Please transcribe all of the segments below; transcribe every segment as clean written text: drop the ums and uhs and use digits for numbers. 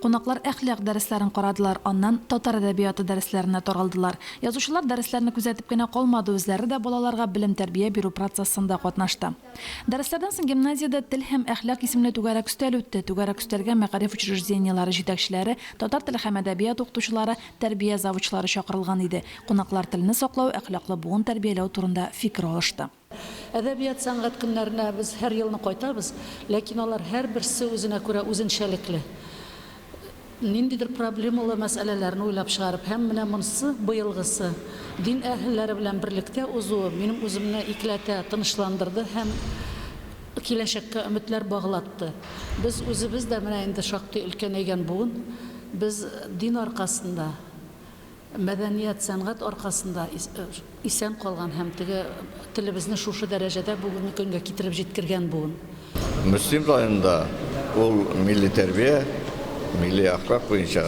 Қунаклар әхлак дәресләрен карадылар, аннан татар әдәбияты дәресләренә таралдылар. Язучылар дәресләрне күзәтеп кенә калмады, үзләре дә балаларга белем тәрбия бирү процессында катнашты. Дәресләрдән соң гимназиядә тел һәм әхлак исемле түгәрәк өстәл үтте. Түгәрәк өстәлгә мәгариф учреждениелары җитәкчеләре, татар теле һәм әдәбият укытучылары, тәрбия завучлары чакырылган иде. Кунаклар телне саклау, әхлаклы буын тәрбияләү турында фикер алышты. Әдәбият сәнгать көннәренә без һәр елны кайтабыз, ләкин алар һәрберсе үзенә күрә үзенчәлекле. Ниндидер проблемалы мәсьәләләрне уйлап чыгарып, һәм менә монысы быелгысы дин әһелләре белән берлектә узуы минем үземне икләтә, тынычландырды һәм киләчәккә өметләр баглатты. Без үзебез дә менә инде шактый өлкәнәйгән буын, без дин аркасында, мәдәният, сәнгать аркасында исән калган һәм теге телебезне шушы дәрәҗәдә бүгенге көнгә китереп җиткергән буын. Мөслим районында ул милли тәрбия, милли әхлак буенча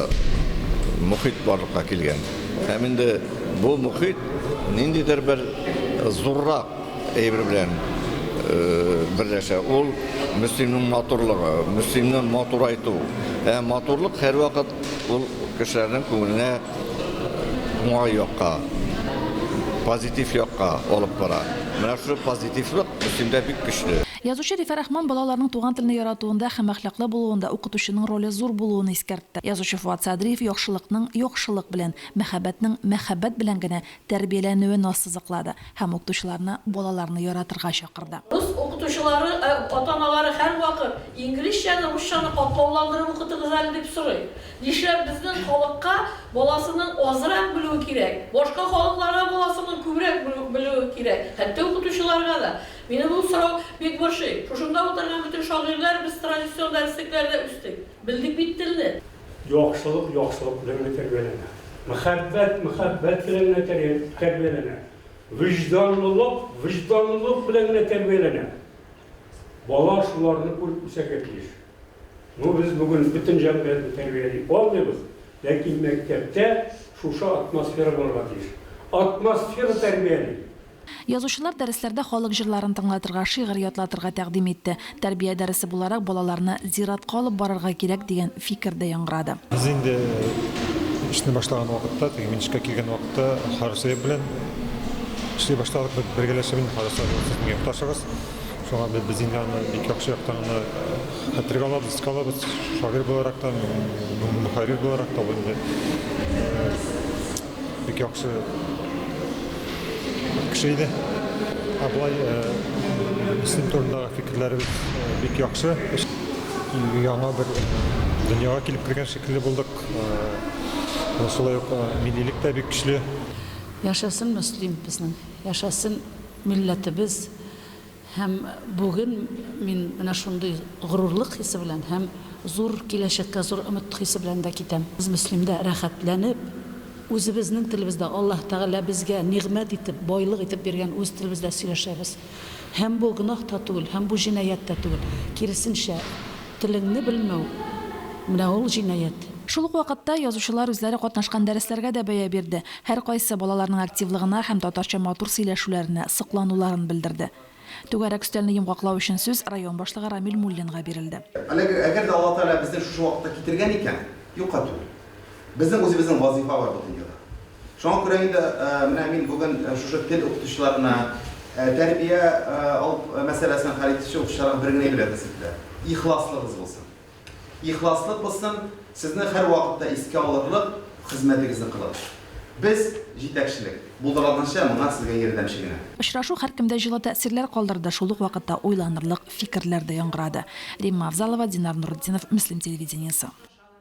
мөхит барлыкка килгән. Һәм инде бу мөхит ниндидер бер зуррак әйбер белән берләшә. Ул мөслимнең матурлыгы, мөслимнең матурайту. Матурлык һәр вакыт ул кешеләрнең күңеленә уңай якка, позитив якка алып бара. Менә шу позитивлык мөслимдә бик көчле. Язучы Рифа Рахман балаларның туган телне яратуында һәм әхлаклы булуында укытучының роле зур булуын искәртте. Язучы Фуат Садриев яхшылыкның яхшылык белән, мәхәббәтнең мәхәббәт белән генә тәрбияләнүен ассызыклады һәм укытучыларны балаларны яратырга чакырды. Рус укытучылары, ата-аналары һәр вакыт инглизчәне, русчаны катлауландырып укытыгыз әле дип сорый. Нишләп безнең халыкка баласының азрак белүе кирәк, башка халыкларга баласының күбрәк белүе кирәк. Хәтта укытучыларга да. Минем бу сорау бик борчый. Шушында утырган бүтән шагыйрьләр без традицион дәреслектәрдә үстек. Белдек бит телне. Яхшылык белән тәрбияләнә. Мәхәббәт белән тәрбияләнә. Вижданлылык белән тәрбияләнә. Бала шуларны күреп үсәргә тиеш. Без бүген бүтән җәмгыятьне тәрбиялый алмыйбыз, ләкин мәктәптә шушы атмосфера булырга тиеш. Атмосфера тәрбияли. Язучылар дәресләрдә халык җырларын тыңлатырга, шигырь ятлатырга тәкъдим итте. Тәрбия дәресе буларак балаларны зиратка алып барырга кирәк дигән фикер дә яңгырады. Без инде эшне башлаган вакытта, теге минешкә килгән вакытта Харисә белән эшли башладык, бергәләшеп Харисә сезнең якташыгыз. Шуңа без инде аны бик яхшы яктан хәтергә алабыз, шагыйрь буларак та, мөхәррир буларак та бик яхшы кешейді. Абылай ислам турындагы фикерләребез бик яхшы. Яңа бер дөньяга килеп кергән шикелле булдык. Шулай ук миллилек тә бик көчле. Яшасын мөслим безнең, яшасын милләтебез. Һәм бүген мин менә шундый горурлык хисе белән һәм зур киләчәккә зур өмет хисе белән дә китәм. Без мөслимдә рәхәтләнеп, үзебезнең телебездә Аллаһ Тәгалә безгә нигъмәт итеп, байлык итеп биргән үз телебездә сөйләшәбез. Һәм бу гынаһ та түгел, һәм бу җинаят та түгел. Киресенчә, телеңне белмәү менә ул җинаят. Шул ук вакытта язучылар үзләре катнашкан дәресләргә дә бәя бирде. Һәр кайсы балаларның активлыгына һәм татарча матур сөйләшүләренә соклануларын белдерде. Түгәрәк өстәлне йомгаклау өчен сүз район башлыгы Рамил Муллинга бирелде. Әгәр дә Алла Тәгалә безне шушы вакытта китергән икән, юкка түгел. Безнең үзебезнең вазифа бар бу дөньяда. Шуңа күрә инде менә мин бүген шушы тел укытучыларына тәрбия алып мәсьәләсен хәл итүче укытучыларга бер генә әйтергә теләсәм, ихласлыгыз булсын. Ихласлык булсын, сезне һәр вакытта искә алырлык хезмәтегезне кылыгыз. Без җитәкчелек булдырганча моңа сезгә ярдәмче генә. Очрашу һәркемдә җылы тәэсирләр калдырды, шул ук вакытта уйланырлык фикерләр дә яңгырады. Римма Авзалова, Динар Нуруддинов, Мөслим телевидениесе.